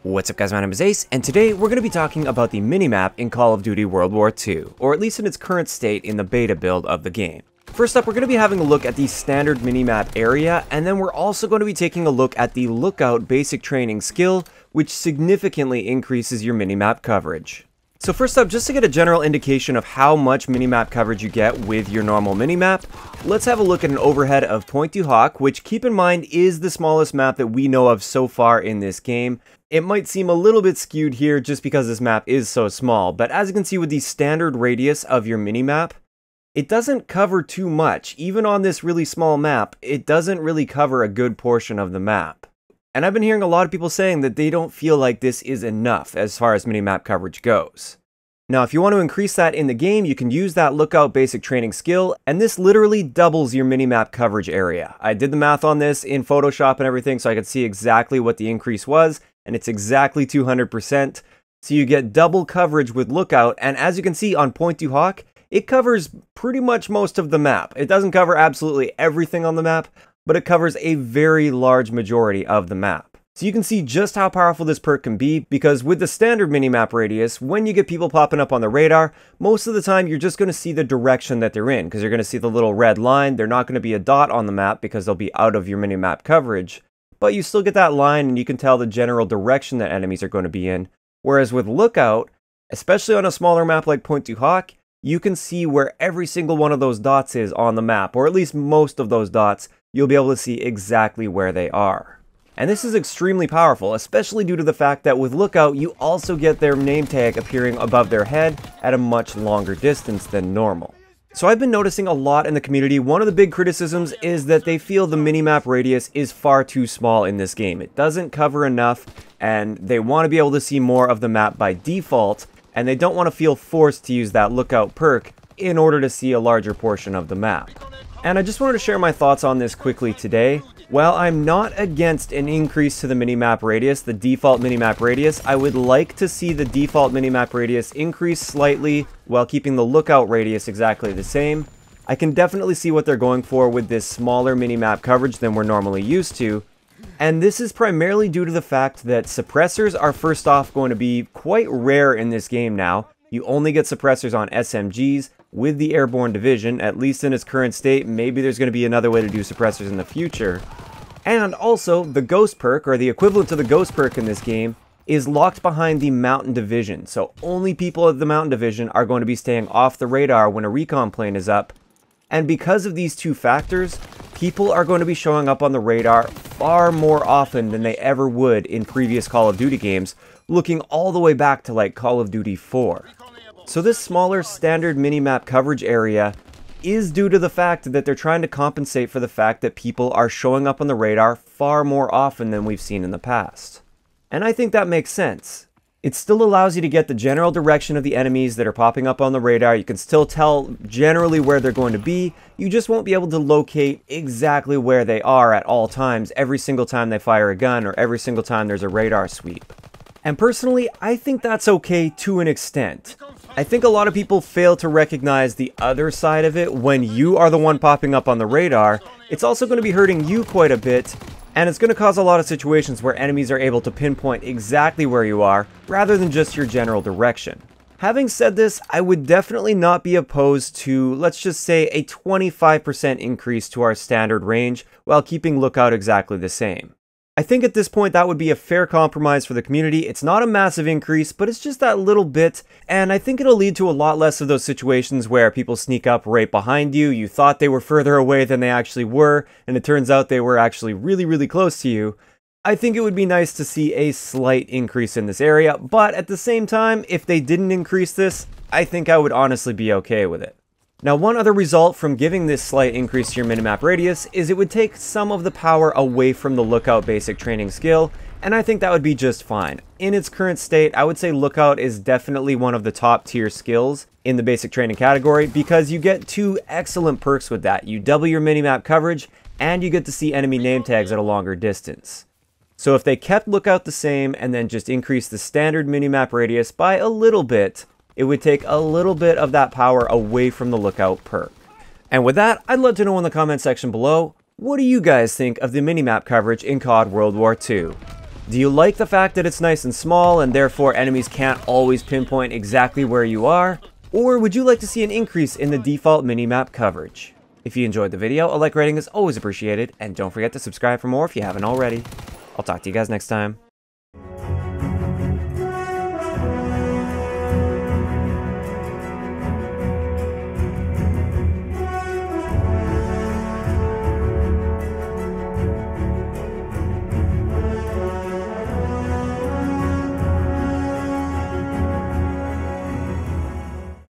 What's up guys, my name is Ace, and today we're going to be talking about the minimap in Call of Duty World War II, or at least in its current state in the beta build of the game. First up, we're going to be having a look at the standard minimap area, and then we're also going to be taking a look at the Lookout basic training skill, which significantly increases your minimap coverage. So first up, just to get a general indication of how much minimap coverage you get with your normal minimap, let's have a look at an overhead of Point du Hoc, which keep in mind is the smallest map that we know of so far in this game. It might seem a little bit skewed here just because this map is so small, but as you can see with the standard radius of your minimap, it doesn't cover too much. Even on this really small map, it doesn't really cover a good portion of the map. And I've been hearing a lot of people saying that they don't feel like this is enough as far as minimap coverage goes. Now, if you want to increase that in the game, you can use that Lookout basic training skill, and this literally doubles your minimap coverage area. I did the math on this in Photoshop and everything so I could see exactly what the increase was, and it's exactly 200%. So you get double coverage with Lookout, and as you can see on Point du Hoc, it covers pretty much most of the map. It doesn't cover absolutely everything on the map, but it covers a very large majority of the map. So you can see just how powerful this perk can be, because with the standard minimap radius, when you get people popping up on the radar, most of the time you're just going to see the direction that they're in, because you're going to see the little red line. They're not going to be a dot on the map because they'll be out of your minimap coverage, but you still get that line and you can tell the general direction that enemies are going to be in. Whereas with Lookout, especially on a smaller map like Point du Hoc, you can see where every single one of those dots is on the map, or at least most of those dots. You'll be able to see exactly where they are. And this is extremely powerful, especially due to the fact that with Lookout, you also get their name tag appearing above their head at a much longer distance than normal. So I've been noticing a lot in the community. One of the big criticisms is that they feel the minimap radius is far too small in this game. It doesn't cover enough, and they want to be able to see more of the map by default, and they don't want to feel forced to use that Lookout perk in order to see a larger portion of the map. And I just wanted to share my thoughts on this quickly today. While I'm not against an increase to the minimap radius, the default minimap radius, I would like to see the default minimap radius increase slightly while keeping the Lookout radius exactly the same. I can definitely see what they're going for with this smaller minimap coverage than we're normally used to. And this is primarily due to the fact that suppressors are first off going to be quite rare in this game now. You only get suppressors on SMGs with the Airborne Division, at least in its current state. Maybe there's going to be another way to do suppressors in the future. And also, the Ghost perk, or the equivalent to the Ghost perk in this game, is locked behind the Mountain Division. So only people at the Mountain Division are going to be staying off the radar when a recon plane is up. And because of these two factors, people are going to be showing up on the radar far more often than they ever would in previous Call of Duty games, looking all the way back to like Call of Duty 4. So this smaller standard minimap coverage area is due to the fact that they're trying to compensate for the fact that people are showing up on the radar far more often than we've seen in the past. And I think that makes sense. It still allows you to get the general direction of the enemies that are popping up on the radar. You can still tell generally where they're going to be. You just won't be able to locate exactly where they are at all times, every single time they fire a gun or every single time there's a radar sweep. And personally, I think that's okay to an extent. I think a lot of people fail to recognize the other side of it. When you are the one popping up on the radar, it's also going to be hurting you quite a bit, and it's going to cause a lot of situations where enemies are able to pinpoint exactly where you are, rather than just your general direction. Having said this, I would definitely not be opposed to, let's just say, a 25% increase to our standard range, while keeping Lookout exactly the same. I think at this point that would be a fair compromise for the community. It's not a massive increase, but it's just that little bit, and I think it'll lead to a lot less of those situations where people sneak up right behind you. You thought they were further away than they actually were, and it turns out they were actually really, really close to you. I think it would be nice to see a slight increase in this area, but at the same time, if they didn't increase this, I think I would honestly be okay with it. Now, one other result from giving this slight increase to your minimap radius is it would take some of the power away from the Lookout basic training skill, and I think that would be just fine. In its current state, I would say Lookout is definitely one of the top tier skills in the basic training category, because you get two excellent perks with that. You double your minimap coverage, and you get to see enemy name tags at a longer distance. So if they kept Lookout the same and then just increased the standard minimap radius by a little bit, it would take a little bit of that power away from the Lookout perk. And with that, I'd love to know in the comment section below, what do you guys think of the minimap coverage in CoD World War II? Do you like the fact that it's nice and small and therefore enemies can't always pinpoint exactly where you are? Or would you like to see an increase in the default minimap coverage? If you enjoyed the video, a like rating is always appreciated, and don't forget to subscribe for more if you haven't already. I'll talk to you guys next time.